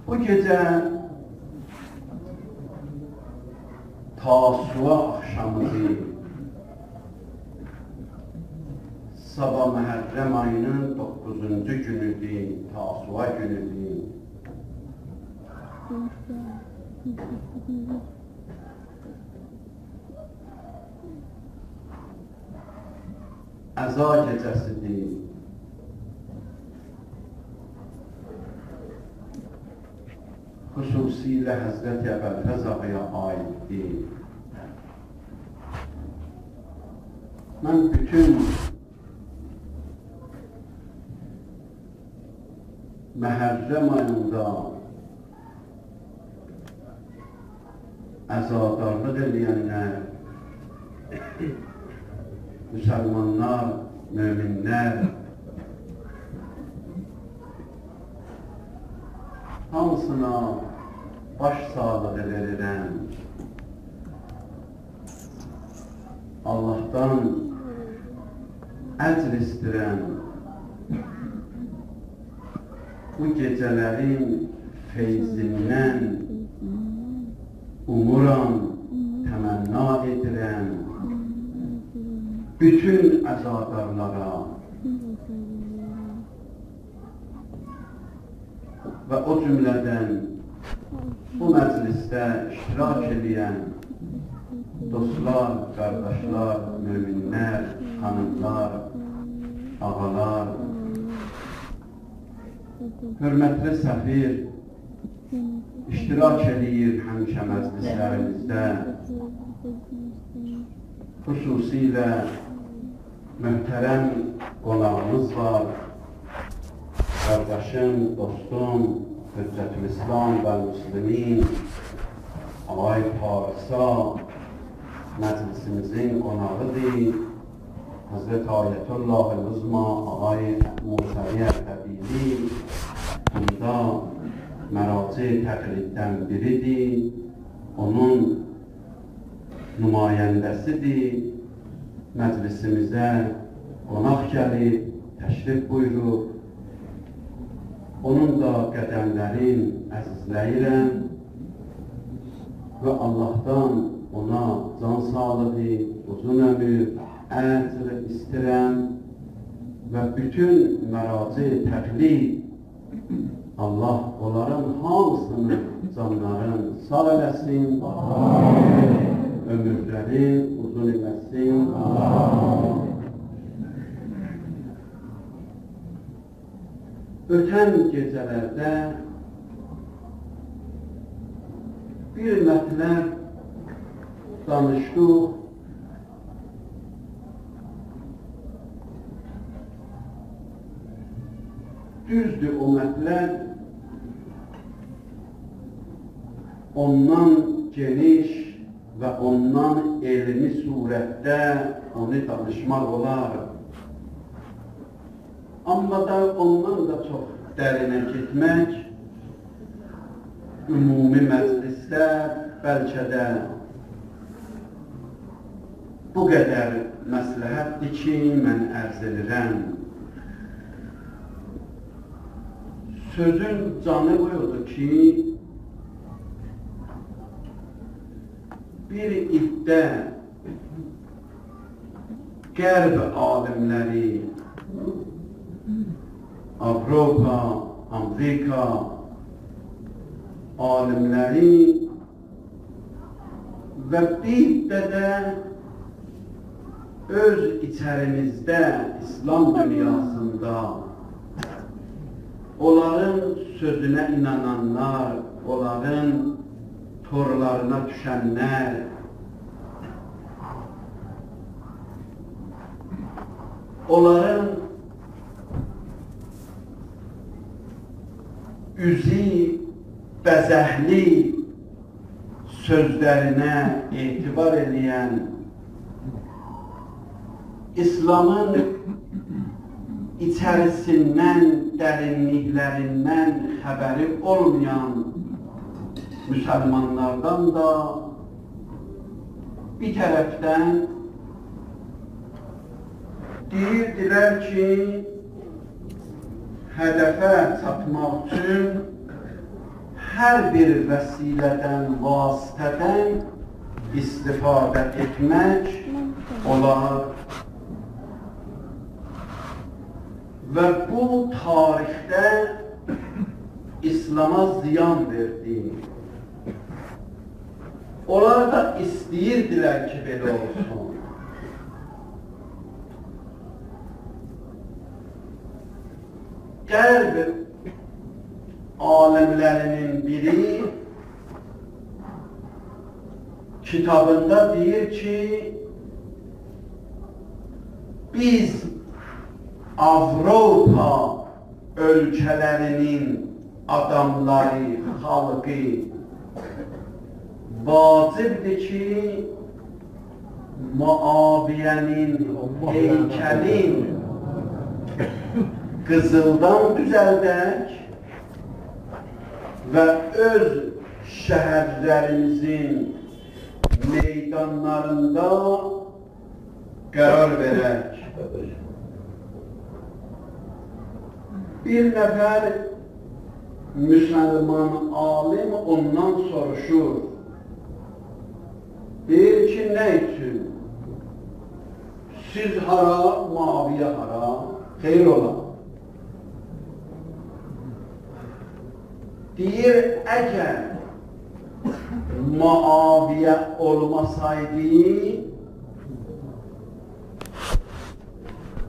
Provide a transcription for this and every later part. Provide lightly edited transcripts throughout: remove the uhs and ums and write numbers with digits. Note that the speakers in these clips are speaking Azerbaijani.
Bu gecə Tasua axşamıdır. Sabah Məhərrəm ayının 9-cu günüdür, Tasua günüdür. Əza gecəsidir. Xüsusilə Həzrəti Əbəlfəz ağaya aiddir. Mən bütün Məhərrəm ayında əzadarlıq edənlər, müsəlmanlar, möminlər hamısına baş sağlığı verirəm. Allah'tan əcr istirəm. Bu gecələrin feyzindən umuram, təmənna edirəm. Bütün əzadarlara və o cümlədən bu məclisdə iştirak edən dostlar, qardaşlar, möminlər, xanımlar, ağalar, hörmətli səfir iştirak edir həmişə məclislərimizdə. Xüsusilə möhtərəm qonağımız var. Qardaşım, dostum, Hüccətül-İslam və Müslimin Ağay Parisa məclisimizin qonağıdır. Həzrət Ayətullah-ı Uzma Ağay Musavi Ərdəbili bunda məraci təqliddən biridir. Onun nümayəndəsidir. Məclisimizə qonaq gəlib, təşrif buyurub. Onun da qədəmlərin əzizləyirəm və Allah'tan ona can sağlığı, uzun ömür, əcr istirəm və bütün məraci təqlid Allah onların hamısını canların sağ eləsin, ömürləri uzun eləsin. Ötən gecələrdə bir mətləb danışdıq. Düzdür, o mətləb ondan geniş və ondan elmi surətdə onu danışmaq olar. Amma da ondan da çox dərinə getmək ümumi məclisdə bəlkə də bu qədər məsləhətdir ki, mən ərz edirəm. Sözün canı buyurdu ki, bir iddə qərb alimləri, Avropa, Amerika alimləri və bir də öz içərimizdə, İslam dünyasında onların sözünə inananlar, onların torlarına düşənlər, onların üzü bəzəhli sözlərinə etibar edən, İslamın içərisindən, dərinliklərindən xəbəri olmayan müsəlmanlardan da bir tərəfdən deyirdilər ki, hədəfə çatmaq üçün hər bir vəsilədən, vasitədən istifadə etmək olar. Və bu tarixdə İslam'a ziyan verdi. Onlar da istəyirdilər ki, belə olsun. Qərb alimlərinin biri kitabında deyir ki, biz Avropa ölkələrinin adamları, xalqı vacibdir ki, Muaviyyənin heykəlin qızıldan düzəldək və öz şəhərlərimizin meydanlarında qərar verək. Bir nəfər müsəlman alim ondan soruşur. Deyir ki, nə üçün? Siz hara, Muaviyyə hara? Xeyr ola. Deyir, əgər Muaviyyə olmasaydı,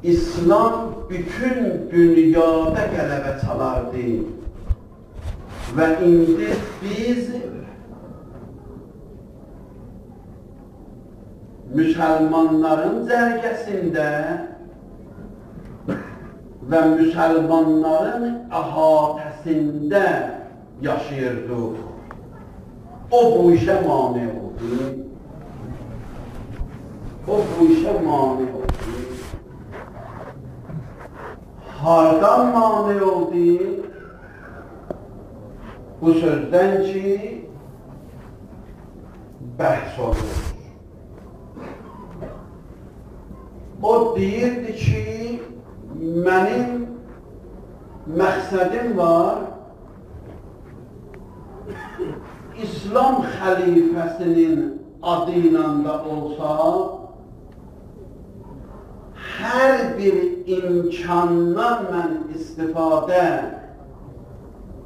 İslam bütün dünyada qələbə çalardı və indi biz müsəlmanların cərgəsində və müsəlmanların əhatəsində yaşayırdıq. O bu işə mane oldu. O bu işə mane oldu. Hardan mane oldu? Bu sözdən ki, bəhs olur. O deyirdi ki, mənim məqsədim var, İslam xəlifəsinin adı ilə də olsa, hər bir imkandan mən istifadə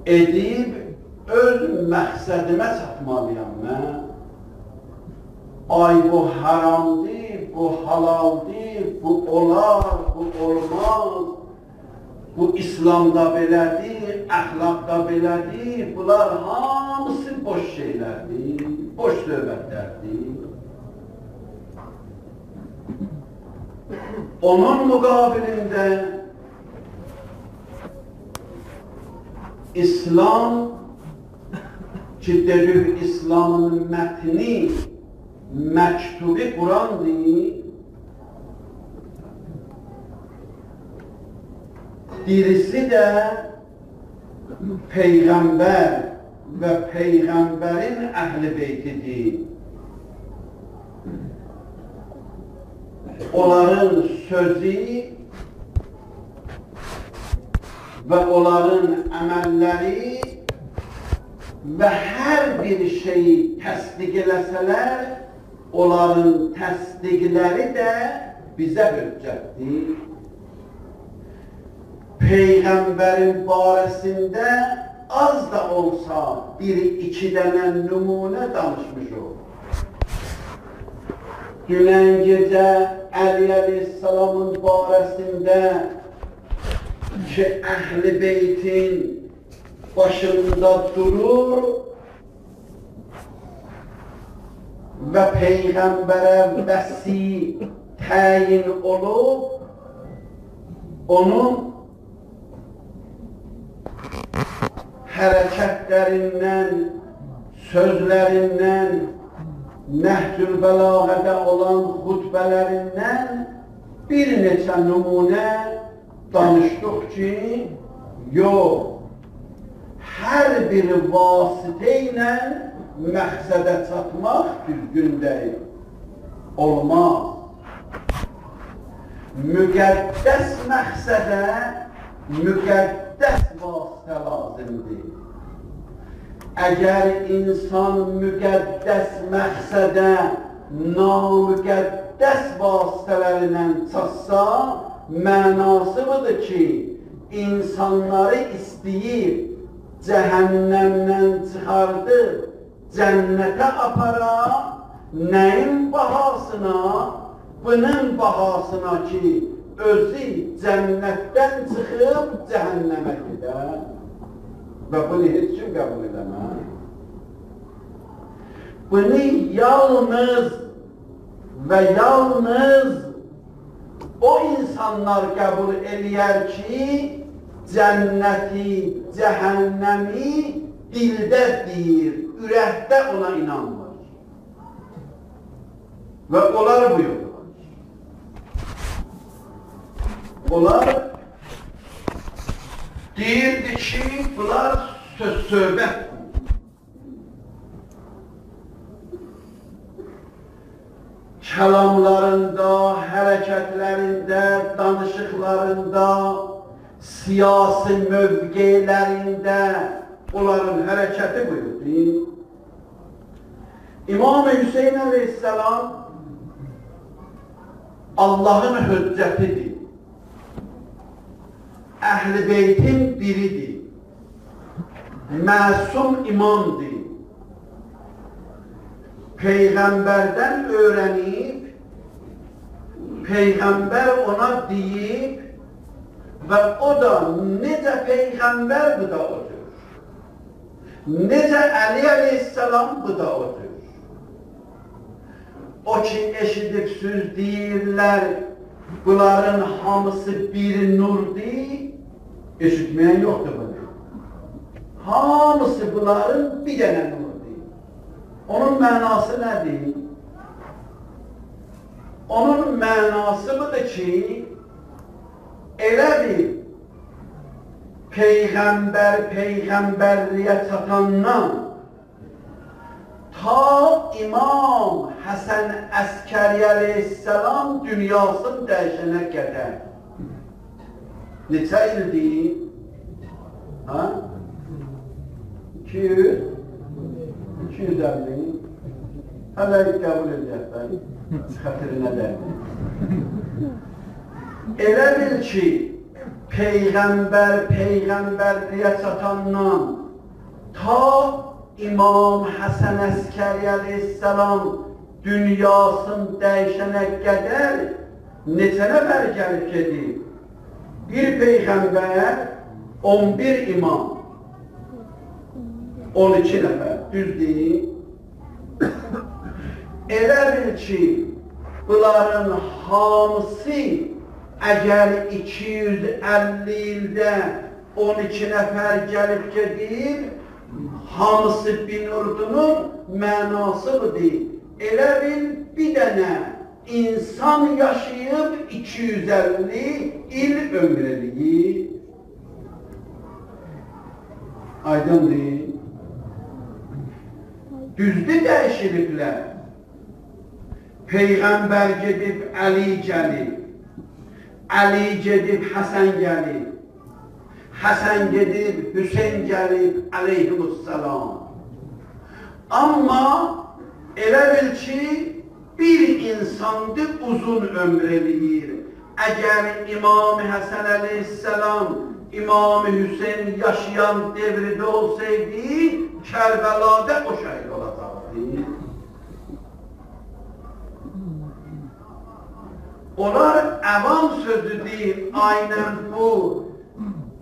edib, öz məqsədimə çatmalıyam mən. Ay, bu haramdır, bu halaldır, bu olar, bu olmaz, bu İslamda belədir, əxlaqda belədir, bunlar hamısı boş şeylərdir, boş söhbətlərdir. Onun müqabilində İslam ki, dedik İslamın mətni, məktubi Qurandır, dirisi də Peyğəmbər və Peyğəmbərin əhl-i beytidir. Onların sözü və onların əməlləri və hər bir şeyi təsdiq eləsələr, onların təsdiqləri də bizə hüccətdir. Peyğəmbərin barəsində az da olsa bir-iki dənə nümunə danışmış o. Dünən gecə Əli əleyhissalamın barəsində ki, əhl-i beytin başında durur və Peyğəmbərə vəsi təyin olub, onun hərəkətlərindən, sözlərindən, Nəhcül Bəlağədə olan xutbələrindən bir neçə nümunə danışdıq ki, yox, hər bir vasitə ilə məqsədə çatmaq düzgün deyil, olmaz. Müqəddəs məqsədə, müqəddəs müqəddəs vasitə lazımdır. Əgər insan müqəddəs məqsədə namüqəddəs vasitələrindən çatsa, mənası budur ki, insanları istəyib cəhənnəmdən çıxardıb cənnətə apara, nəyin bahasına? Bunun bahasına ki, özü cənnətdən çıxıb cəhənnəmə gedər və bunu heç kim qəbul edəməz. Bunu yalnız və yalnız o insanlar qəbul eləyər ki, cənnəti, cəhənnəmi dildə deyir, ürəkdə ona inanmır. Və onlar bu yolda. Onlar deyirdi ki, bunlar söz-söhbət. Kəlamlarında, hərəkətlərində, danışıqlarında, siyasi mövqelərində onların hərəkəti buyurdu. İmam-ı Hüseyin Aleyhisselam Allah'ın hüccətidir. Əhl-i Beytin biridir. Məsum imamdır. Peyğəmbərdən öyrənib, Peyğəmbər ona deyib və o da necə Peyğəmbər bu da odur. Necə Əli Aleyhisselam bu da odur. O ki eşidib söz deyirlər, bunların hamısı bir nurdur, eşitməyən yoxdur bunu. Hamısı bunların bir dənə nurdur. Onun mənası nədir? Onun mənası budur ki, elə bir Peyğəmbər Peyğəmbərliyə çatandan ta İmam Həsən Əskəri Aleyhisselam dünyasını dəyişənə qədər. Neçə ildir? 200? 250? Hələ qəbul edəcəklər. Xətrinə dəydi. Elə bil ki, Peyğəmbər Peyğəmbərliyə çatandan ta İmam Həsən Əskəri Aleyhisselam dünyasını dəyişənə qədər neçə nəfər gəlib gedib? Bir Peyğəmbər, 11 imam, 12 nəfər, düzdür? Elə bil ki, bunların hamısı əgər 250 ildə 12 nəfər gəlib gedib, hamısı bin ordunun mənası budur. Elə bil bir dənə insan yaşayıb 250 il ömür eləyir. Aydındır. Düzdür dəyişiliblər. Peyğəmbər gedib Əli gəlib. Əli gedib Həsən gəlib. Həsən gedib, Hüseyin gəlib, aleyhimussalam. Amma elə bil ki, bir insandır uzun ömür eləyir. Əgər İmam-ı Həsən Aleyhisselam, İmam-ı Hüseyin yaşayan devrdə olsaydı, Kərbəlada o şəhid olacaqdı. Onlar əvam sözüdür, aynən bu.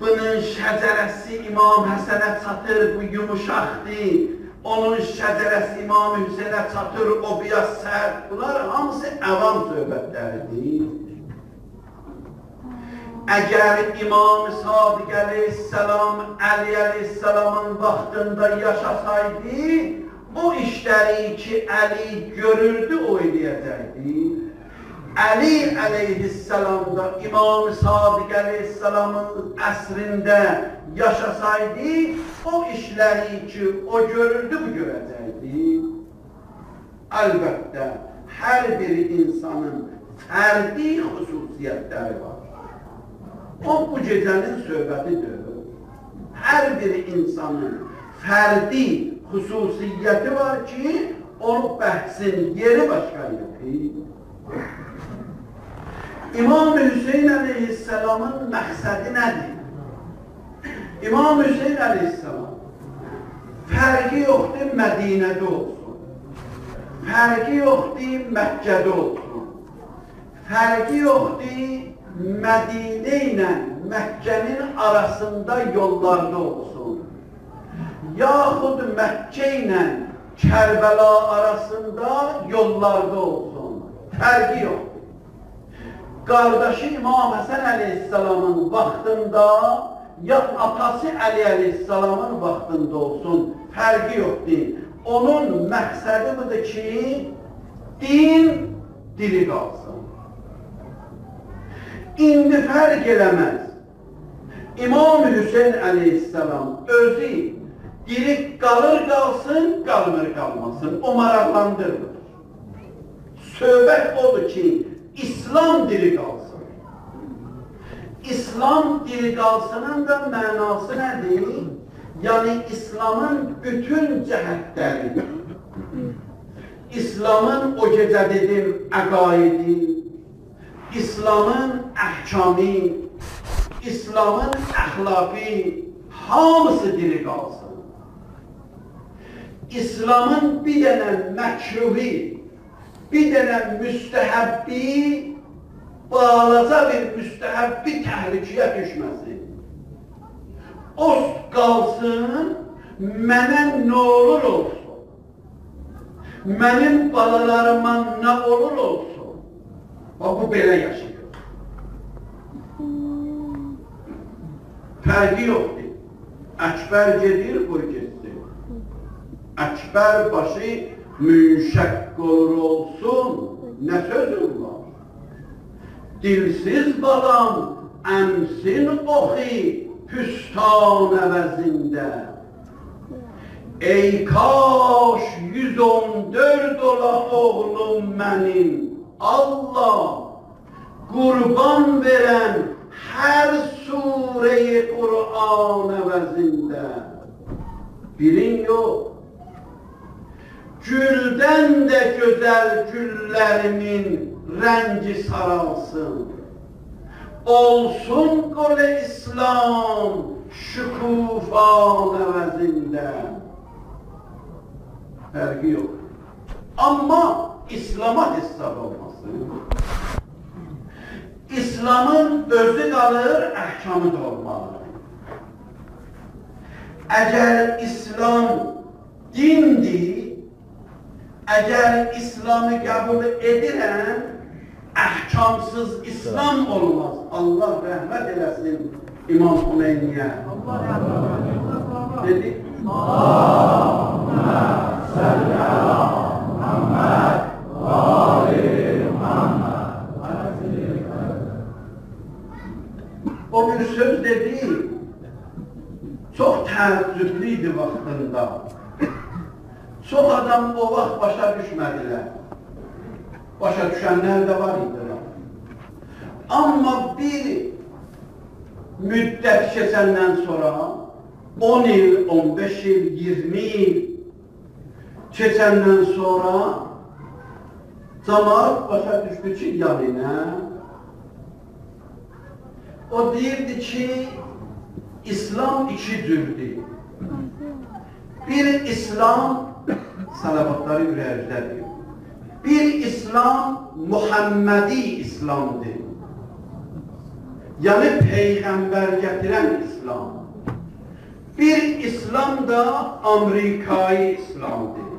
Bunun şəcərəsi İmam Həsənə çatır, bu yumuşaqdır. Onun şəcərəsi İmam Hüseynə çatır, o biraz sərt. Bunlar hamısı əvam söhbətləridir. Əgər İmam Sadiq Aleyhisselam, Əli Aleyhisselamın vaxtında yaşasaydı, o işləri ki, Əli görürdü, o eləyəcəkdi. Əli Aleyhisselam da İmam Sadiq Aleyhisselamın əsrində yaşasaydı, o işləri ki, o görürdü, bu görəcəkdi. Əlbəttə, hər bir insanın fərdi xüsusiyyətləri var. O, bu gecənin söhbətidir. bir insanın fərdi xüsusiyyəti var ki, onu bəhsin yeri başqa yox. İmam Hüseyin əleyhisselamın məqsədi nədir? İmam Hüseyin əleyhisselam fərqi yoxdur Mədinədə olsun, fərqi yoxdur Məkkədə olsun, fərqi yoxdur Mədinə ilə Məkkənin arasında yollarda olsun, yaxud Məkkə ilə Kərbəla arasında yollarda olsun, fərqi yoxdur. Qardaşı İmam Həsən əleyhisselamın vaxtında, ya atası Əli əleyhisselamın vaxtında olsun, fərqi yoxdur. Onun məqsədi budur ki, din diri qalsın. İndi fərq eləməz. İmam Hüseyin əleyhisselam özü diri qalır qalsın, qalmır qalmasın, o maraqlandırmır. Söhbət odur ki, İslam diri qalsın. İslam diri qalsının da mənası nədir? Yəni, İslamın bütün cəhətləri, İslamın o gecə dedim əqaidi, İslamın əhkamı, İslamın əxlaqı, hamısı diri qalsın. İslamın bir dənə məkruhi, bir dənə müstəhəbbi, balaca bir müstəhəbbi təhlükəyə düşməsin. O qalsın, mənə nə olur olsun, mənim balalarıma nə olur olsun. Bu belə yaşayır. Fərqi yoxdur. Əkbər gedir, qoy getsin. Əkbər başı münşək olur olsun, nə sözüm var? Dilsiz balam, əmsin oxi, püstan əvəzində. Ey kaş 114 ola oğlum mənim, Allah, qurban verən hər surəyi Qur'an əvəzində. Bilin yox, güldən də gözəl güllərimin rəngi saralsın. Olsun qol-i İslam şükufan əvəzində. Fərqi yox. Amma İslama hesab olmasın. İslamın özü qalır, əhkamı da olmalı. Əgər İslam dindir, əgər İslamı qəbul edirəm, əhkamsız İslam olmaz. Allah rəhmət eləsin İmam Xümeyniyə. Dedi? Allahümme salli ala Muhammed və ali Muhammed. O bir söz dedi, çox təəccüblüydü vaxtında. Çox adam o vaxt başa düşmədilər. Başa düşənlər də var idi. Amma bir müddət keçəndən sonra 10 il, 15 il, 20 il keçəndən sonra cəmaət başa düşdü ki, yəni o deyirdi ki, İslam iki cürdür. Bir İslam salavatları ürəyizlədir. Bir İslam Muhammedi İslamdır. Yəni Peyğəmbər gətirən İslam. Bir İslam da Amerikayı İslamdır.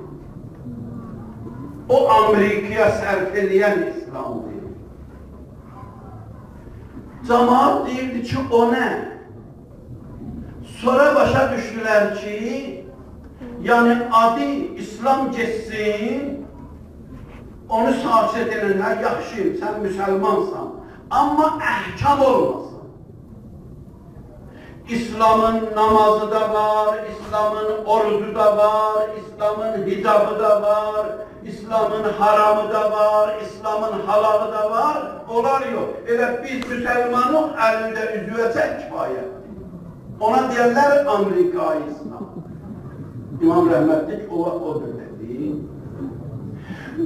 O Amerikaya sərf edən İslamdır. Cəmaət deyirdi ki, o nə? Sonra başa düşdülər ki, yəni adı İslam geçsin, onu sakit edənlər, yaxşıyım, sən müsəlmansan, amma əhkam olmasın. İslamın namazı da var, İslamın orucu da var, İslamın hicabı da var, İslamın haramı da var, İslamın halalı da var, onlar yox. Elə biz müsəlmanıq əlində üzvəçək kifayətdir. Ona deyirlər Amerikayı İslam. İmam rəhmətlik odur dedi.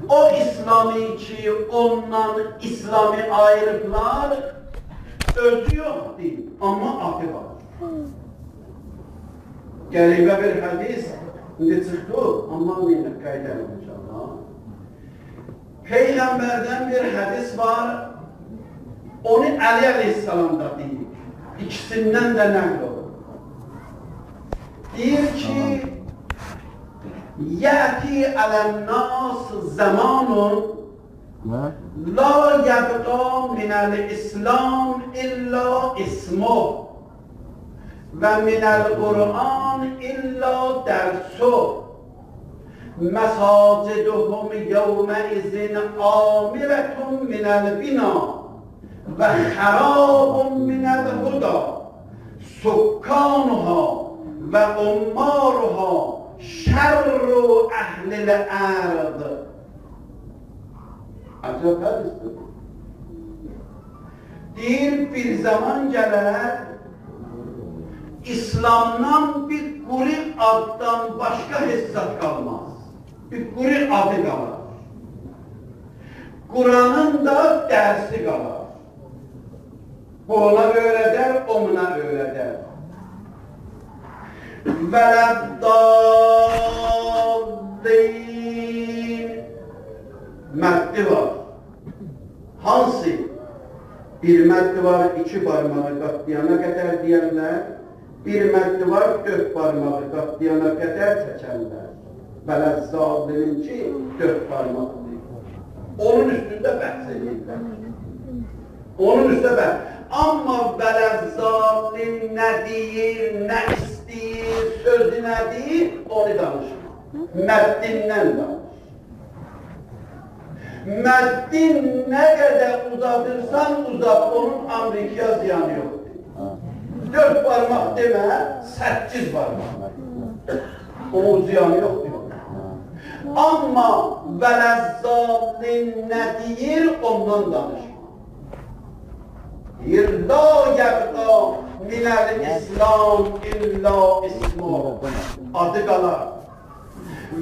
O İslami ki, ondan İslami ayrıqlar özü yoxdur, amma adı var. Qəribə bir hədis, indi çıxdı, amma neylə qaydəlim inşallah. Peyğəmbərdən bir hədis var, onu Əli əleyhissalamda deyir. İkisindən də nəql olur. Deyir ki, Yəti ələnnās zamanun la yəbqa minəl-İslam illa ismuh və minəl-Qur'an illa dərsuh məsaciduhum yevməizin amirətun minəl-bina və xərabun minəl-huda sukkanuha və ummaruha şerru ehlil ard. Acaba hədisdir. Deyir, bir zaman gələr, İslamdan bir quri addan başqa hissat qalmaz. Bir quri adı qalar. Kur'an'ın da dersi qalar. Bu ona öyrədər, o buna öyrədər. Vələddallin məddi var. Hansı? Bir məddi var, iki barmağı qatlayana qədər deyənlər, bir məddi var, 4 barmağı qatlayana qədər çəkənlər. Vələddallinin ki, 4 barmaqdır. Onun üstündə bəhs edirlər. Onun üstündə bəhs. Amma vələddallin nə deyir, nə istəyir, sözü nə deyir, onu danışma. Məddindən danış. Məddin nə qədər uzadırsan uzat, onun Amerikaya ziyanı yoxdur. 4 barmaq demə, 8 barmaq. Onun ziyanı yoxdur. Amma vələddallin nə deyir, ondan danışma. Deyir, la yəbqa minəl-İslam illa ismuh. Adı qalar.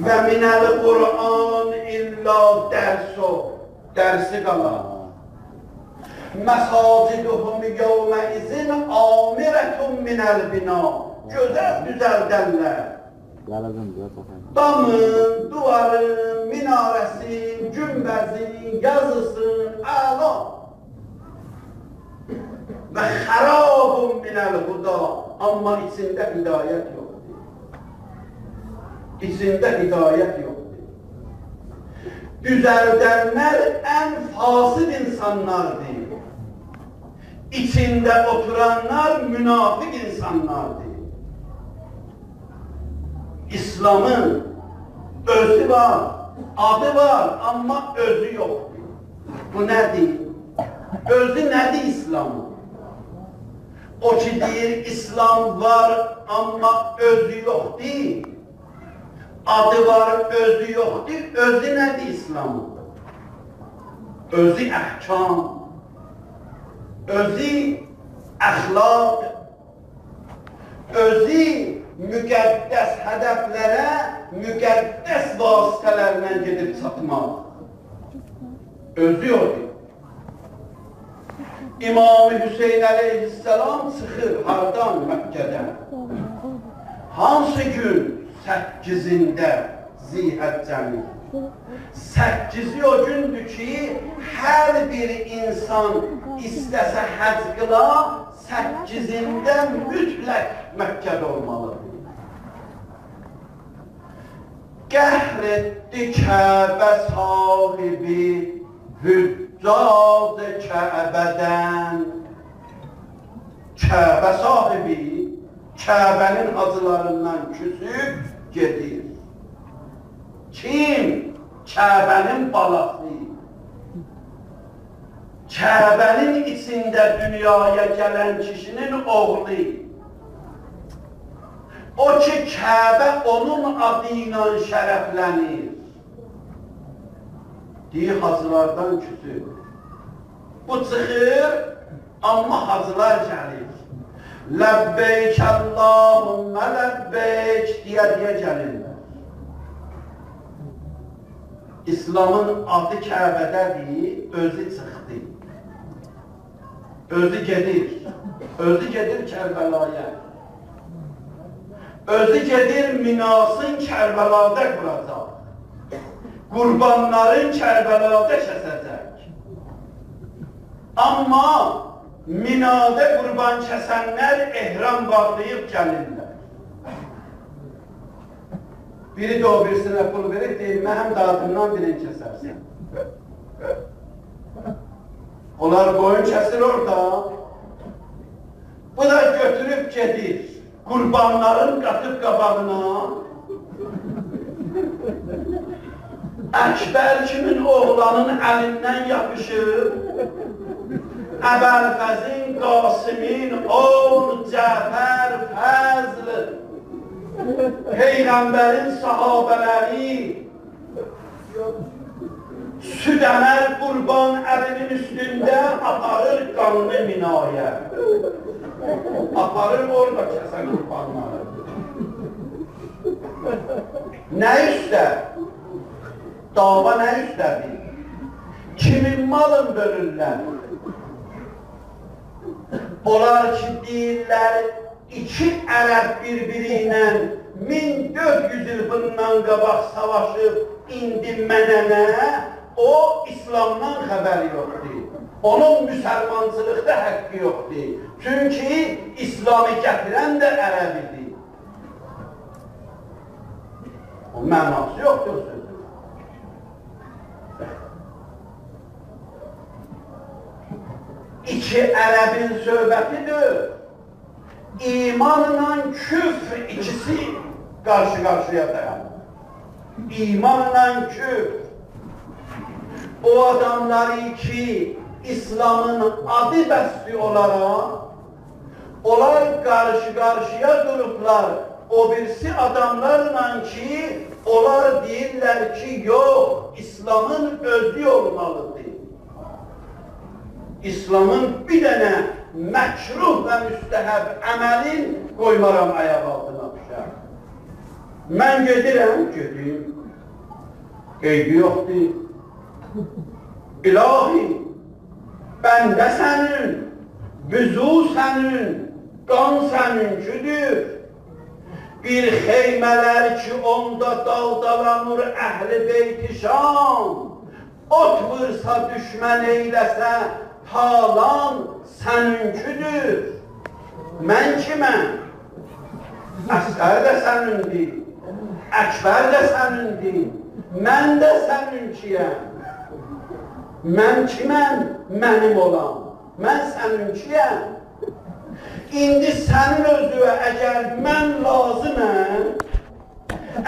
Və minəl-Qur'an illa dərsuh. Dərsi qalar. Məsaciduhum yevməizin amirətun minəl-bina. Gözəl düzəldərlər. Damın, duvarın, minarəsin, günbəzin, yazısın, əla. Və xərabun minəl-huda. Amma içində hidayət yoxdur. İçində hidayət yoxdur. Düzəldənlər ən fasid insanlardır. İçində oturanlar münafiq insanlardır. İslamın özü var, adı var, amma özü yoxdur. Bu nədir? Özü nədir İslamın? O ki deyir, İslam var, amma özü yoxdur. Adı var, özü yoxdur. Özü nədir İslamın? Özü əhkam, özü əxlaq, özü müqəddəs hədəflərə, müqəddəs vasitələrlə gedib çatmaq. Özü yoxdur. İmam-ı Hüseyin əleyhisselam çıxır hardan Məkkədən? Hansı gün? 8-ində Zilhəccənin. 8-i o gündür ki, hər bir insan istəsə həcc qıla, 8-ində mütləq Məkkədə olmalıdır. Qəhr etdi Kəbə sahibi hüccaz Kəbədən. Kəbə sahibi Kəbənin hacılarından küsüb gedir. Kim? Kəbənin balası. Kəbənin içində dünyaya gələn kişinin oğlu. O ki, Kəbə onun adı ilə şərəflənir. Deyir, hacılardan küsür. Bu çıxır, amma hacılar gəlir. Ləbbeyk Allahümmə ləbbeyk deyə gəlirlər. İslamın adı Kəbədədir, özü çıxdı. Özü gedir Kərbəlaya. Özü gedir minasın Kərbəlada quracaq. Qurbanların Kərbəlada kəsəcək. Amma minada qurban kəsənlər ehram bağlayıb gəlirlər. Biri də o birisinə pul verib deyir, mənim dadımdan birini kəsərsən. Onlar boyun kəsir orada. Bu da götürüb gedir. Qurbanların qatıb qabağına. Əkbər kimin oğlanın əlindən yapışır. Əbəlfəzin, Qasimin, oğul, Cəfər, Fəzl, Peyğəmbərin sahabələri, Südəmər qurban əlinin üstündə aparır qanlı minaya. Aparır orada kəsən qurbanları. Nə üstə? Dava nə üstədir? Kimin malın bölürlər? Onlar ki, deyirlər, iki ərəb bir-biri ilə 1400 il bundan qabaq savaşıb, indi mənənə, o İslamdan xəbəri yoxdur. Onun müsəlmançılıqda haqqı yoxdur. Çünki İslamı gətirən də ərəb idi. O mənası yoxdur sözü. İki ərəbin söhbətidir. İmanla küfr ikisi qarşı-qarşıya dayanır. İmanla küfr. O adamları ki, İslamın adı bəsli olaraq, onlar qarşı-qarşıya durublar. O birisi adamlarla ki, onlar deyirlər ki, yox, İslamın özü olmalıdır. İslamın bir dənə məkruh və müstəhəb əməlin qoymaram ayaq altına düşər. Mən gedirəm, gedim. Qeybi yoxdur. İlahi, bəndə sənin, büzu sənin, qan səninkidir. Bir xeymələr ki, onda daldalanır əhl-i beyt-i-şam. Ot vırsa düşmən eyləsə, talan səninkidir. Mən kiməm? Əsqər də sənindir. Əkbər də sənindir. Mən də səninkiyəm. Mən kiməm? Mənim olan. Mən səninkiyəm. İndi sənin özüvə əgər mən lazıməm,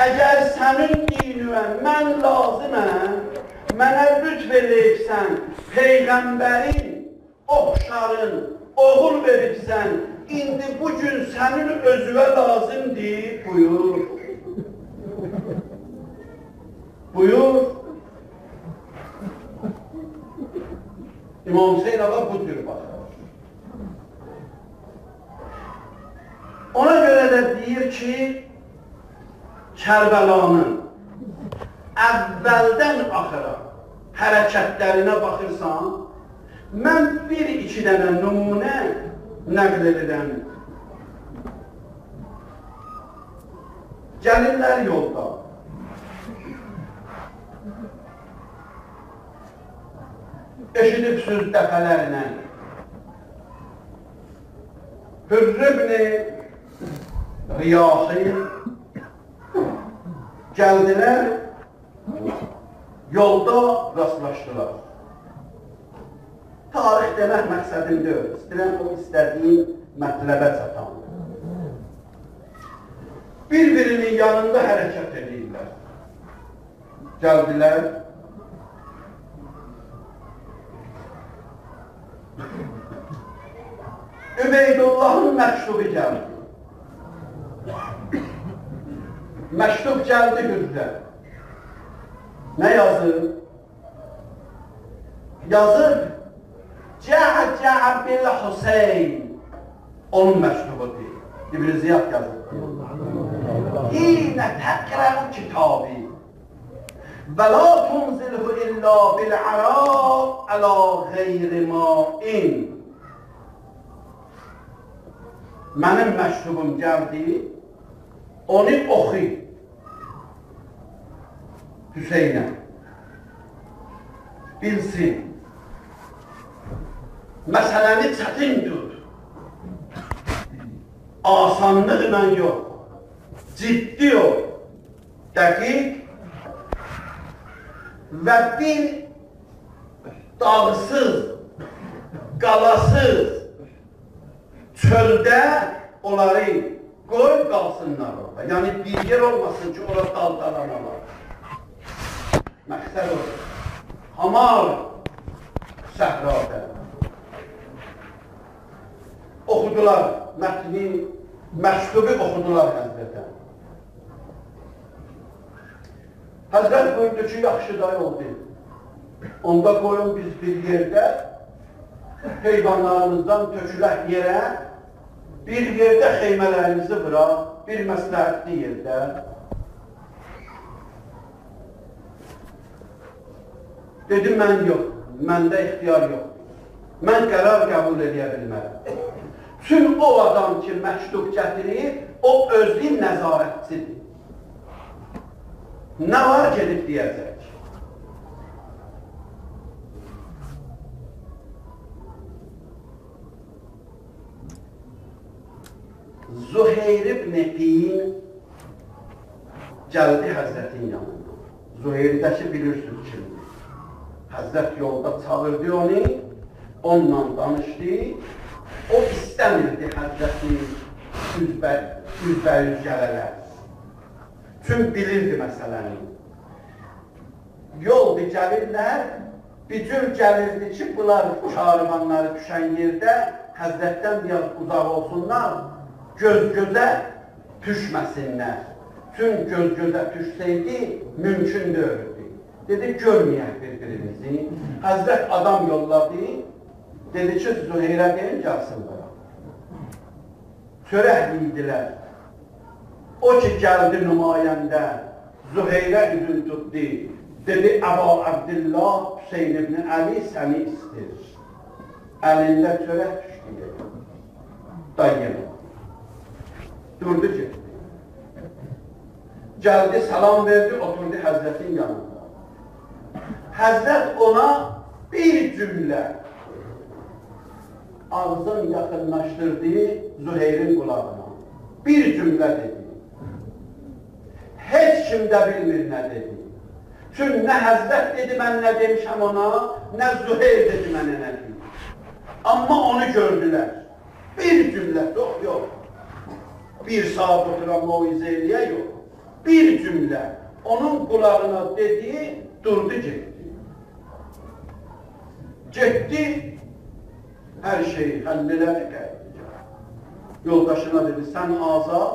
əgər sənin dinüvə mən lazıməm, mənə lütf eləyibsən, Peyğəmbərin, oxşarın, oğul veribsən, indi bugün sənin özüvə lazımdır, buyur. Buyur. İmam Hüseyin ağa bu tür baxır. Ona görə də deyir ki, Kərbəlanın əvvəldən axıra hərəkətlərinə baxırsan, mən bir-iki dənə nümunə nəql edirəm. Gəlirlər yolda. Eşidibsiniz dəfələrlə. Hürribni Riyahi gəldilər, yolda rastlaşdılar. Tarix demək məqsədim deyil, istəyirəm o istədiyim mətləbə çatan. Bir-birinin yanında hərəkət edirlər. Gəldilər. Übeydullahın məktubu gəldi. Məktub gəldi Hürrə. Nə yazır? Yazır, Cəh bil Hüseyin. Onun məktubudur. İbn Ziyad yazır. Hine təqrəu kitabi və la tunzilhu illa bil-ara əla qeyri ma'in. Mənim məktubum gəldi, onu oxu Hüseynə, bilsin, məsələni çətin tut, asanlıqla yox, ciddi ol, dəqiq və bir dağsız, qalasız çöldə onları qoyub qalsınlar orada. Yəni bir yer olmasın ki, orada daldalanalar. Məqsəd olur. Hamar səhrada. Oxudular, mətni, məktubu oxudular Həzrətə. Həzrət buyurdu ki, yaxşı da oldu. Onda qoyun biz bir yerdə heyvanlarımızdan tökülək yerə, bir yerdə xeymələrimizi bıraq, bir məsləhətli yerdə. Dedim, mən yox, məndə ixtiyar yox. Mən qərar qəbul edə bilmərəm. Çünki o adam ki, məktub gətirir, o özü nəzarətçidir. Nə var gedib deyəcək? Zuheyr ibn Qin gəldi Həzrətin yanına. Zuheyrdəki bilirsiniz kimdir. Həzrət yolda çağırdı onu, onunla danışdı. O istəmirdi Həzrəti üzbəyüz gələlər. Çünki bilirdi məsələni. Yolda gəlirlər, bir cür gəlirdi ki, bunlar karvanları düşən yerdə Həzrətdən biraz uzaq olsunlar, göz-gözə düşməsinlər. Çünki göz-gözə düşsəydi, mümkün deyildi. Dedi, görməyək bir-birimizi. Həzrət adam yolladı, dedi ki, Züheyrə deyin, gəlsin bura. Çörəkliyidilər. O ki, gəldi nümayəndə, Züheyrə üzün tutdu, dedi, Əba Abdillah Hüseyn ibn Əli səni istir. Əlində çörək düşdü, dayım. Durdu ki, gəldi, salam verdi, oturdu Həzrətin yanında. Həzrət ona bir cümlə ağzını yaxınlaşdırdı Züheyrin qulağına. Bir cümlə dedi. Heç kim də bilmir nə dedi. Çünki nə Həzrət dedi, mən nə demişəm ona, nə Züheyr dedi mənə nə dedi. Amma onu gördülər. Bir cümlə, yox. Bir saat oturan moizə eləyə yox. Bir cümlə onun qulağına dedi, durdu getdi. Getdi, hər şeyi həll elədi, qayıtdı. Yoldaşına dedi, sən azad,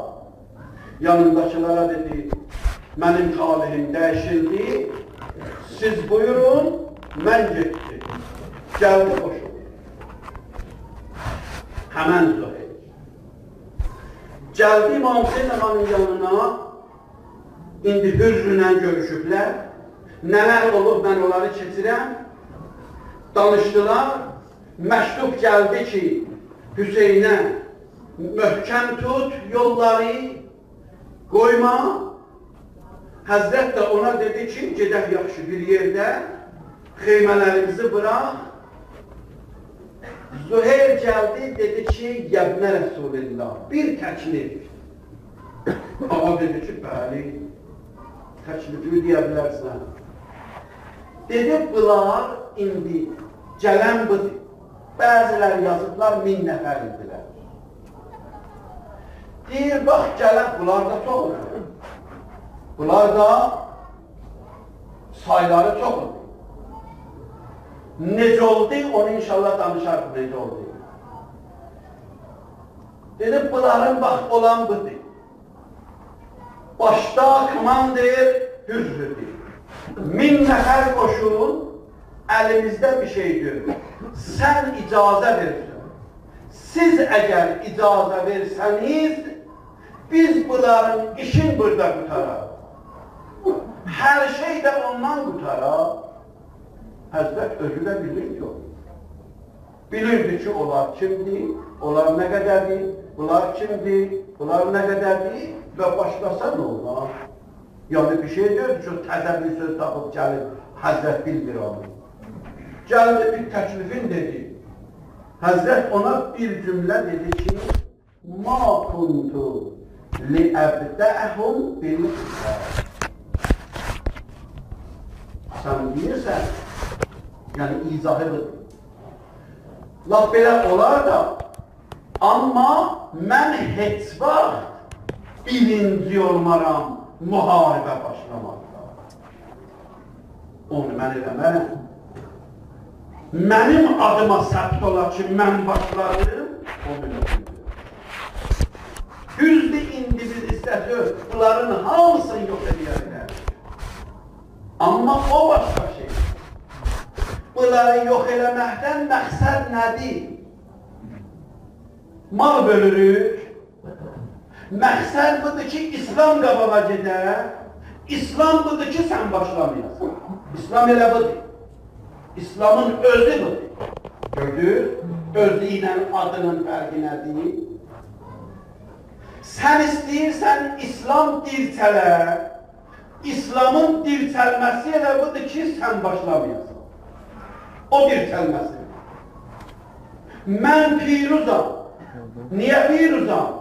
yanındakilara dedi, mənim talihim dəyişildi, siz buyurun, mən getdi. Gəldi qoşuldu. Həmən Züheyr. Gəldi İmam Hüseyn ağanın yanına, indi hürzünlə görüşüblər, nələr olub, mən onları keçirəm, danışdılar, məktub gəldi ki, Hüseynə möhkəm tut, yolları qoyma. Həzrət də ona dedi ki, gedək yaxşı bir yerdə, xeymələrimizi bıraq. Züheyr gəldi, dedi ki, Yəbnə Rəsulillah, bir təklif. Ağa dedi ki, bəli, təklifi deyə bilərsən. Dedi, bunlar indi gələn budur. Bəzilər yazıblar, 1000 nəfər idilər. Deyir, bax, gələn, bunlar da çox olur. Bunlar da sayları çox olur. Necə oldu, onu inşallah danışarıq, necə oldu. Dedi, bunların bax, olan budur. Başda komandir, düzdür. 1000 nəfər qoşun, əlimizdə bir şeydir. Sən icazə verirsən. siz əgər icazə versəniz, biz bunların işin burada qutaraq. Hər şey də ondan qutaraq. Həzrət özü də bilir ki, bilirdi ki, onlar kimdir, onlar nə qədərdir, bunlar kimdir, bunlar nə qədərdir və başlasa nə olar? Yəni bir şey deyirdi ki, təzə bir söz tapıb gəlir, Həzrət bildir onu. Gəldi bir təklifin dedi. Həzrət ona bir cümlə dedi ki, مَا كُنْتُ لِأَبْدَأَهُمْ بِالْقِتَابِ Sən deyirsən, yəni izahıdır. Laf belə olar da, amma mən heç vaxt birinci olmaram müharibə başlamaqda. Onu mən eləmərəm. Mənim adıma səbt olar ki, mən başladım, o mümkündür. Düzdür, indi biz istədik, bunların hamısını yox edəyərlər. Amma o başqa şey. Bunları yox eləməkdən məqsəd nədir? Mal bölürük. Məqsəd budur ki, İslam qabağa gedər. İslam budur ki, sən başlamayasın. İslam elə budur. İslamın özü budur. Gördür, özü ilə adının fərqi nədir? Sən istəyirsən İslam dirçələr. İslamın dirçəlməsi elə budur ki, sən başlamayasın. O dirçəlməsi. Mən piruzam. Niyə piruzam?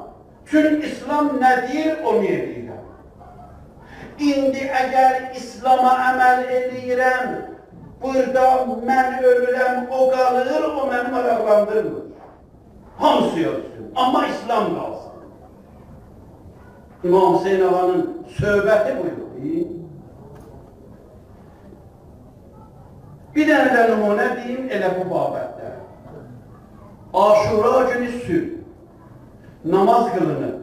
Çünki İslam nə deyir, onu edirəm. İndi əgər İslama əməl edirəm, burada mən ölürəm, o qalır, o məni maraqlandırmır. Hamısı yoxdur, amma İslam qalsın. İmam Hüseyin Ağanın söhbəti buyurur. Bir dənə də nümunə deyim, elə bu babətdə. Aşura günü sübh, namaz qılınır.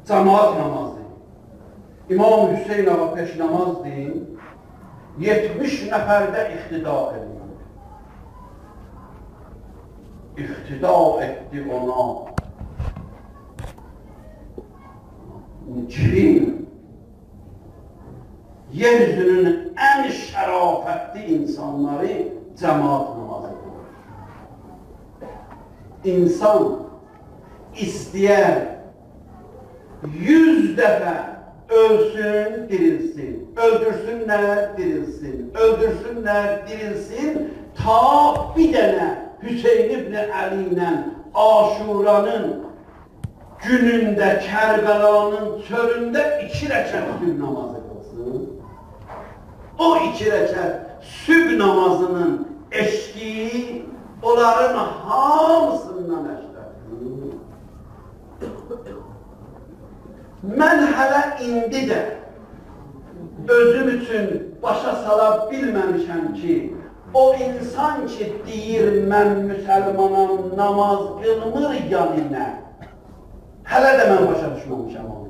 Cəmaat namazı. İmam Hüseyin Ağa peş namaz deyin, 70 nəfərdə iqtida edilir. İqtida etdi ona. Kim? Yeryüzünün ən şərafətli insanları cəmaat namazı qılır. İnsan istəyər 100 dəfə ölsün, dirilsin, öldürsünlər, dirilsin, öldürsünlər, dirilsin, ta bir dənə Hüseyin ibn Əli ilə Aşuranın günündə, Kərbəlanın çölündə 2 rəkət sübh namazı qılsın. O 2 rəkət sübh namazının eşkiyi onların hamısından əşrəfdir. Mən hələ indi də özüm üçün başa sala bilməmişəm ki, o insan ki deyir, mən müsəlmanam, namaz qılmır yanına, hələ də mən başa düşməmişəm onu.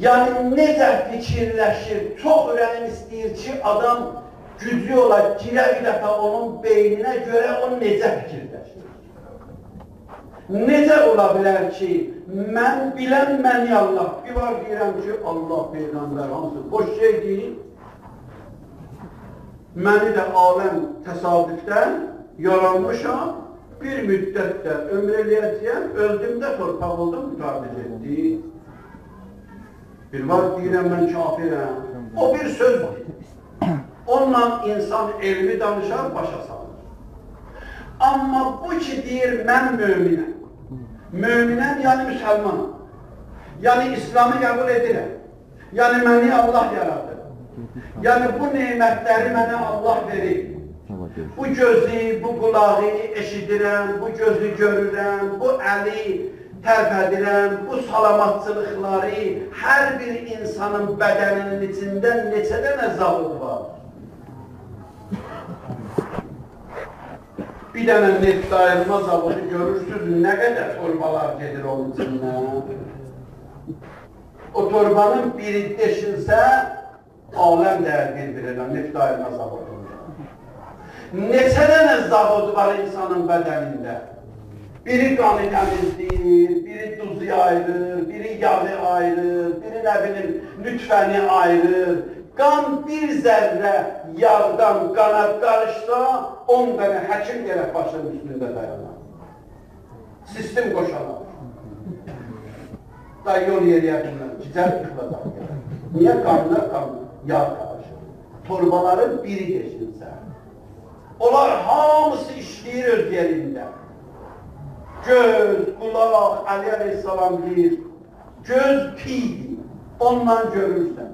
Yəni, necə fikirləşir, çox ürəyim istəyir ki, adam gücü ola, girə bir dəfə onun beyninə görə o necə fikirləşir. Necə ola bilər ki, mən bilən məni Allah, bir var deyirəm ki, Allah, Peyğəmbər, hamısı boş şey deyil. Məni də aləm təsadüfdən yaranmışam, bir müddətdə ömr eləyəcəyəm, öldümdə torpaq oldum, mütabid etdi. Bir var deyirəm, mən kafirəm. O bir sözdür. Onunla insan elmi danışar, başa salır. Amma bu ki deyir, mən möminəm. Möminəm, yəni müsəlmanım. Yəni İslamı qəbul edirəm. Yəni məni Allah yaradır. Yəni bu neymətləri mənə Allah verir. Bu gözü, bu qulağı eşidirəm, bu gözü görürəm, bu əli tərpədirəm, bu salamatçılıqları hər bir insanın bədəninin içində neçə dənə zavud var. Bir dənə neft dayırma zavodu görürsünüz, nə qədər torbalar gedir onun içindən. O torbanın biri deşilsə, aləm dəyər bir-birine, neft dayırma zavodunda. Neçə dənə zavod var insanın bədənində? Biri qanı təmizləyir, biri duzu ayırır, biri yağı ayırır, biri nə bilim, lütfəni ayırır. Qan bir zərrə yağdan qana qarışsa, 10 dənə həkim yerə başının üstündə dayanar. Sistem qoşalar. Da yol yeriyə bilməm, cicər yıxılacaq. Niyə qanla yağ qarışır? Torbaların biri geçinsə. Onlar hamısı işləyir öz yerində. Göz, qulaq, Ali Aleyhisselam deyir, göz piydir, ondan görürsən.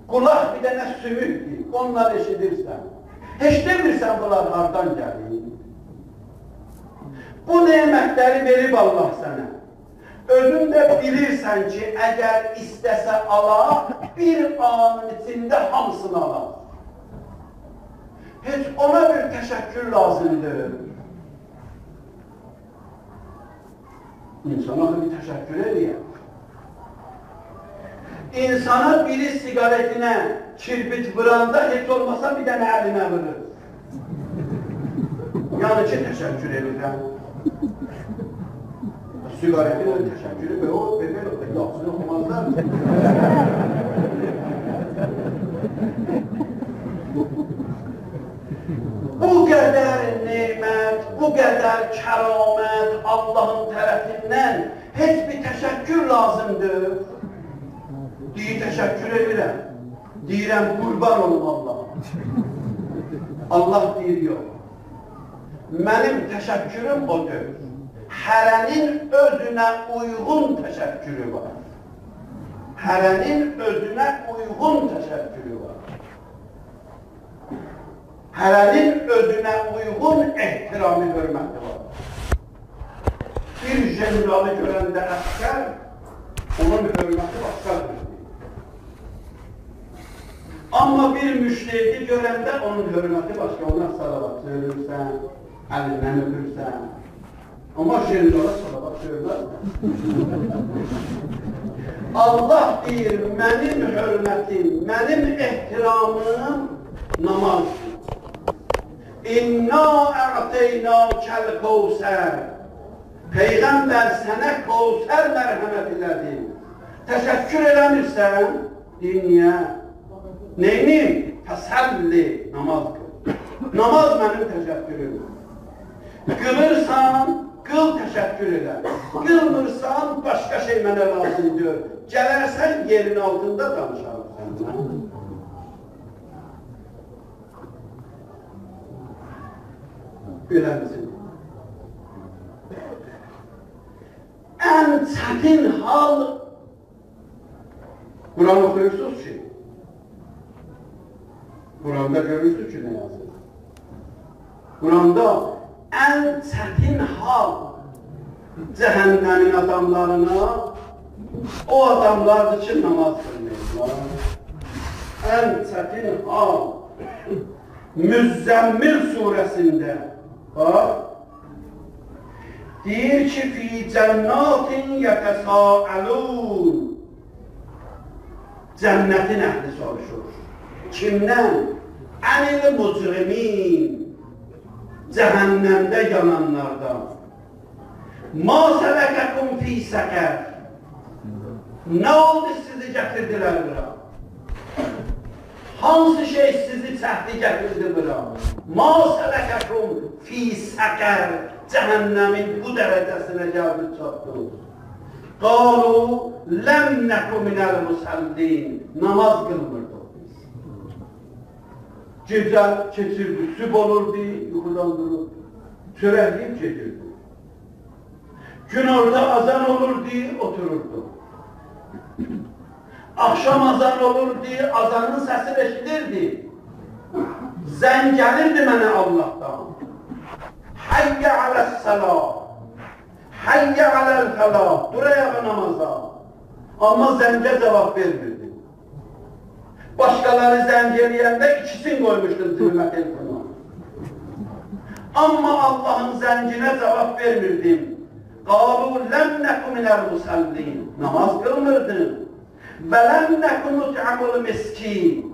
Qulaq bir dənə sümükdir, ondan eşidirsən. Heç demirsən bunlar hardan gəlir? Bu nemətləri verib Allah sənə. Özün də bilirsən ki, əgər istəsə Allah, bir anın içində hamısını alar. Heç ona bir təşəkkür lazımdır. İnsana bir təşəkkür edəyəm. İnsana biri sigaretinə kirbit vuranda heç olmasa bir dənə əlimə vurur. Yəni ki, təşəkkür edirəm. Sigaretinə təşəkkürü və o, belə, yaxsını oxumazlar. Bu qədər nemət, bu qədər kəramət Allahın tərəfindən heç bir təşəkkür lazımdır. Deyir, təşəkkür edirəm. Deyirəm, qurban olum Allah'a. Allah deyir, yox. Mənim təşəkkürüm odur. Hərənin özünə uyğun təşəkkürü var. Hərənin özünə uyğun təşəkkürü var. Hərənin özünə uyğun ehtiramı hörməti var. Bir jeneralı görəndə əskər, onun hörməti başqadır. Amma bir müştəhidi görəndə onun hörməti başqa. Ona salavat söylürsən, əlindən öpürsən. Amma jeneralı salavat söylərsən. Allah deyir, mənim hörmətim, mənim ehtiramım namazdır. İnna a'teynâkel kevser. Peyğəmbər sənə Kevser mərhəmət elədi. Təşəkkür eləmirsən, niyə? Neyini? Təsəlli, namaz qıl. Namaz mənim təşəkkürüm. Qılırsan, qıl təşəkkür elə. Qılmırsan, başqa şey mənə lazımdır. Gələrsən yerin altında danışarım səndən. Biləmsin. Ən çətin hal Quran oxuyursunuz ki, Quranda görürsünüz ki, nə yazır? Quranda ən çətin hal cəhənnəmin adamlarına o adamlardır ki, namaz qılmıyorlar. Ən çətin hal Müzzəmmil surəsində deyir ki, fi cənnatin yətəsəəlun. Cənnətin əhli soruşur. Kimdən? Ənil mucrimin. Cəhənnəmdə yananlardan. Ma sələkəkum fi səkər. Nə oldu sizi gətirdilər bura? Hansı şey sizi çəhdi gətirdi bura? Ma sələkəkum fi səkər. Cəhənnəmin bu dərəcəsinə gəldi çatdı. Qalu, ləm nəku minəl musəllin. Namaz qılmırdıq biz. Gecə keçirdi, süb olurdu, yuxudan dururdu. Çörəkliyib keçirdi. Gün orada azan olurdu, otururdu. Akşam azan olurdu, azanın səsini eşidirdi. Zəng gəlirdi mənə Allah'tan. Hayyə aləs-səlah, hayyə aləl-fəlah, dur ayağı namaza. Amma zəngə cavab vermirdi. Başqaları zəng eləyəndə ikisini qoymuşdum cibimə telefonu. Amma Allahın zənginə cavab vermirdim. Qalu ləm nəku minəl musəllin. Namaz qılmırdın. Və ləm nəku nut'amul miskin.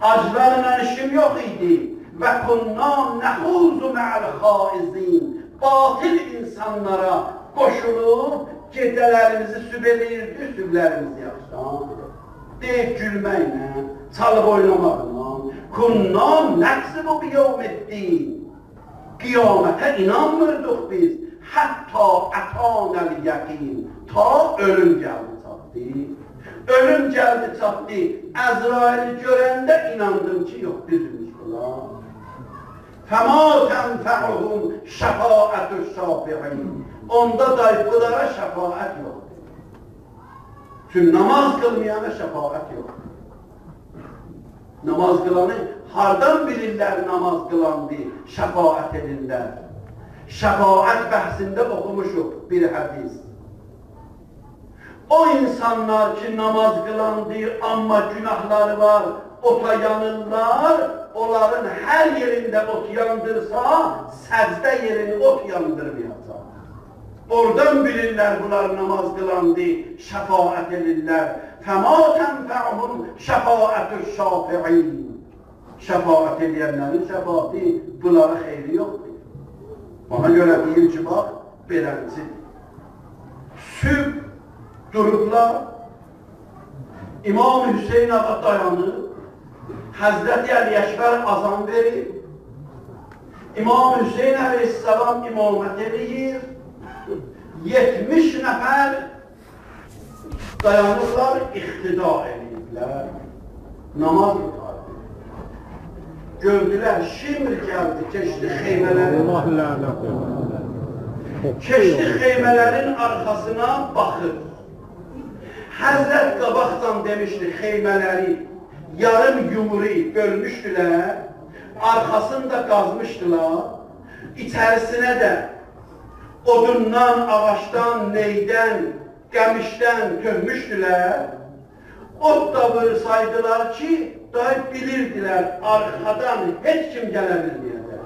Aclarla işim yox idi. və kunna nəxuzu mə'al xaizin. Batil insanlara qoşulub gecələrimizi süb eləyirdi, süblərimizi yaxşıdan. Deyib gülməklə, çalıb oynamaqla. Kunna nəqsibu biyevmiddin. Qiyamətə inanmırdıq biz. Hətta ətanəl yəqin. Ta ölüm gəldi çatdı. Ölüm gəldi çatdı. Əzraili görəndə inandım ki, yox, düzmüş bunlar. Fəma tənfəuhum şəfaətü şafi'in. Onda da bunlara şəfaət yoxdur. Çünki namaz qılmayana şəfaət yoxdur. Namaz qılanı hardan bilirlər namaz qılandı, şəfaət edirlər. Şəfaət bəhsində oxumuşuq bir hədis. O insanlar ki namaz qılandı, amma günahları var, ota yanırlar, onların hər yerində ot yandırsa, səcdə yerini ot yandırmayacaq. Oradan bilirlər bunlar namaz qılandı, şəfaət edirlər. Fəma tənfəuhum şəfaətü şafi'in. Şəfaət edənlərin şəfaəti bunlara xeyri yoxdur. Ona görə deyir ki, bax, beləncidir. Süb durublar, İmam Hüseyin ağa dayanır, Həzrəti Əli Əkbər azan verir, İmam Hüseyin əleyhissalam imamət edir, 70 nəfər dayanırlar, iqtida edirlər, namaz yutardır. Gördülər, şimr gəldi, keçdi xeymələrin arxasına baxır. Həzrət qabaqdan demişdi, xeymələri yarım yumru bölmüşdülər, arxasını da qazmışdılar, içərisinə də odundan, ağaçdan, neydən, qəmişdən tökmüşdülər. Ot da vursaydılar ki, dahi bilirdilər, arxadan heç kim gələ bilməyəcək.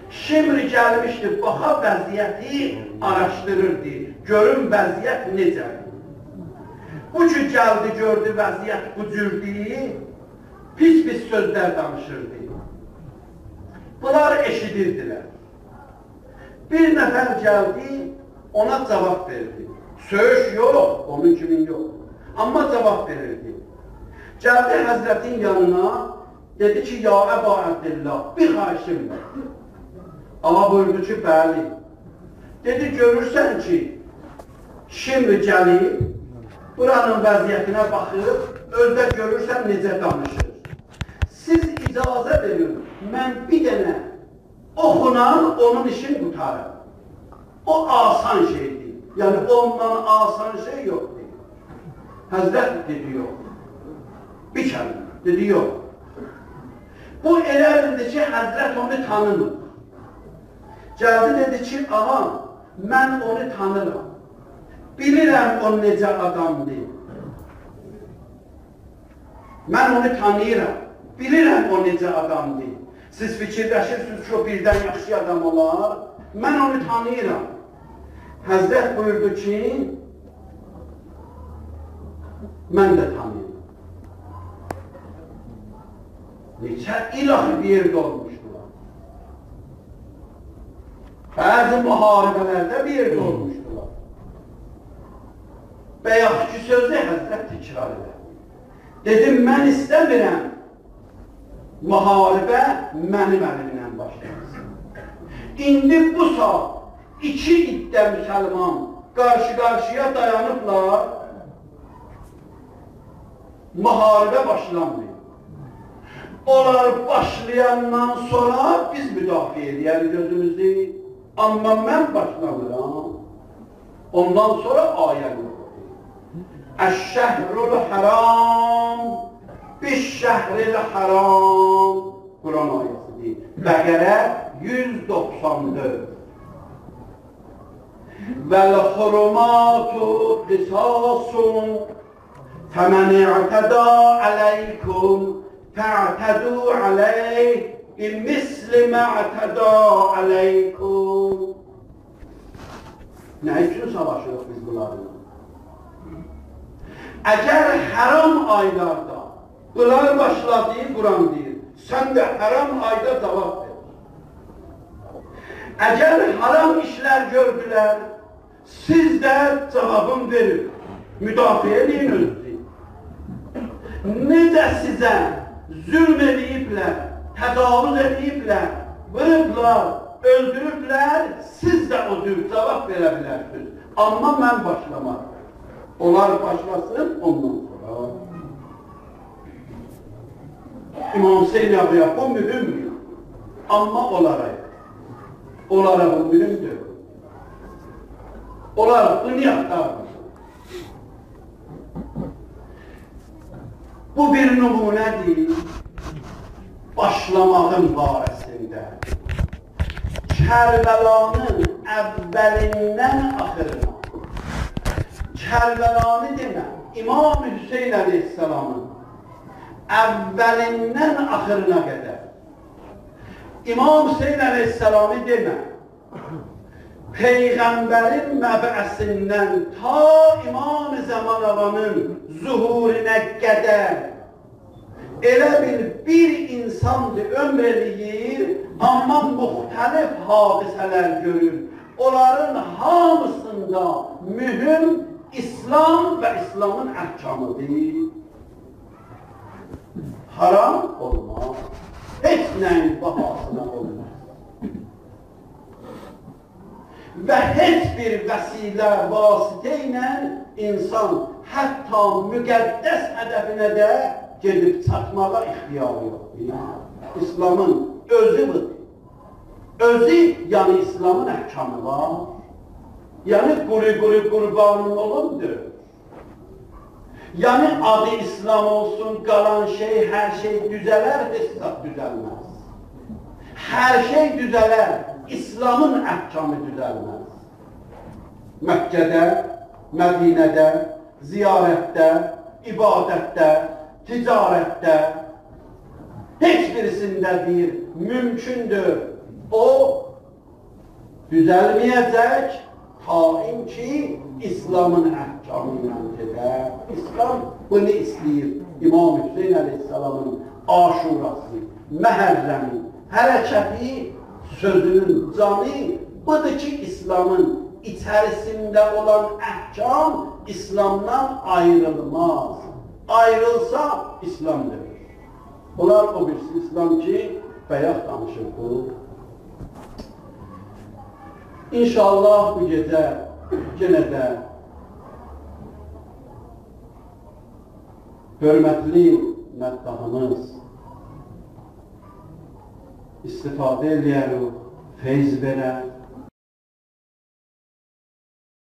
Şimdi gəlmişdi, baxa vəziyyəti araşdırırdı, görün vəziyyət necədir. Bu ki gəldi, gördü vəziyyət bu cürdür, pis sözlər danışırdı. Bunlar eşidirdilər. Bir nəfər gəldi, ona cavab verdi. Söz yox, onun kimin yox. Amma cavab verirdi. Gəldi Həzrətin yanına, dedi ki, ya Əba Əbdillah, bir xahişim var. Allah buyurdu ki, bəli. Dedi, görürsən ki, şimdi gəlib, buranın vəziyyətinə baxıb, özdə görürsən necə danışır. Siz icazə verin, mən bir dənə oxunan onun işini qutarım. O asan şeydir. Yəni ondan asan şey yoxdur. Həzrət dedi, yox. Bir kəlmə, dedi, yox. Bu elə bildi ki, Həzrət onu tanımır. Gəldi, dedi ki, ağa, mən onu tanırım. Bilirəm o necə adamdır. Mən onu tanıyıram. Bilirəm o necə adamdır. Siz fikirləşirsiniz ki, o birdən yaxşı adam olar. Mən onu tanıyıram. Həzrət buyurdu ki, mən də tanıyıram. Neçə ilahi bir yerdə olmuşdular. Bəzi müharibələrdə bir yerdə olmuşdular. Bəyəxki sözü Həzrət təkrar edir. Dedim, mən istəmirəm, müharibə mənim əlimlə başlansın. İndi bu saat iki iddə müsəlman qarşı-qarşıya dayanıblar, müharibə başlanmıyor. Onlar başlayandan sonra biz müdafiə edəyərik özümüzü, amma mən başlamıram. Ondan sonra ayə yox. Əş-şəhrul haram, biş-şəhril haram. Quran ayəsidir. Bəqərə 194. Vəl-hurumatu qisasun, fəmən i'tədə aləykum, fə'tədû aləyh, bimisli mə'tədə aləykum. Nə üçün savaşırıq biz bunlarla? Əgər haram aylarda bunlar başladığı Quran deyir, sən də haram ayda cavab ver. Əgər haram işlər gördülər, siz də cavabın verin. Müdafiə edin özünüzü. Necə sizə zülm ediblər, təcavüz ediblər, vırıblar, öldürüblər, siz də o cür cavab verə bilərsiniz. Amma mən başlamadım. Onlar başlasın, ondan sonra. İmam Hüseyin abiyə bu mühümdür. Amma onlara bu mühümdür. Onlar bunu yaxtarmır. Bu bir nümunədir başlamağın barəsində. Kərbəlanın əvvəlindən axırına. Kərbəlanı demə, İmam Hüseyin əleyhissalamın əvvəlindən axırına qədər. İmam Hüseyin əleyhissalamı demə, Peyğəmbərin məbəsindən ta İmam-ı Zəmanəvanın zuhurinə qədər elə bir insandır, ömr eləyir, amma müxtəlif hadisələr görür. Onların hamısında mühüm İslam və İslamın əhkamıdır. Haram olmaz, heç nəyin bahasına olmaz. Və heç bir vəsilə, vasitə ilə insan hətta müqəddəs hədəfinə də gedib çatmağa ixtiyarı yoxdur. İslamın özü budur. Özü, yəni İslamın əhkamı var. Yəni qurbanın olundur. Yəni adı İslam olsun, qalan şey, hər şey düzələr, hesab düzəlməz. Hər şey düzələr, İslamın əhkamı düzəlməz. Məkkədə, Mədinədə, ziyarətdə, ibadətdə, ticarətdə, heç birisində bir mümkündür. O, düzəlməyəcək, taim ki, İslamın əhkamı ilə gedər. İslam bunu istəyir. İmam Hüseyin əleyhissalamın aşurası, məhərrəmi, hərəkəti, sözünün canı budur ki, İslamın içərisində olan əhkam İslamdan ayrılmaz. Ayrılsa İslamdır. Bunlar o birisi İslam ki, bayaq danışırdı. İnşallah bu gecə yenə də hörmətli məddahımız istifadə edəyək, feyz verək,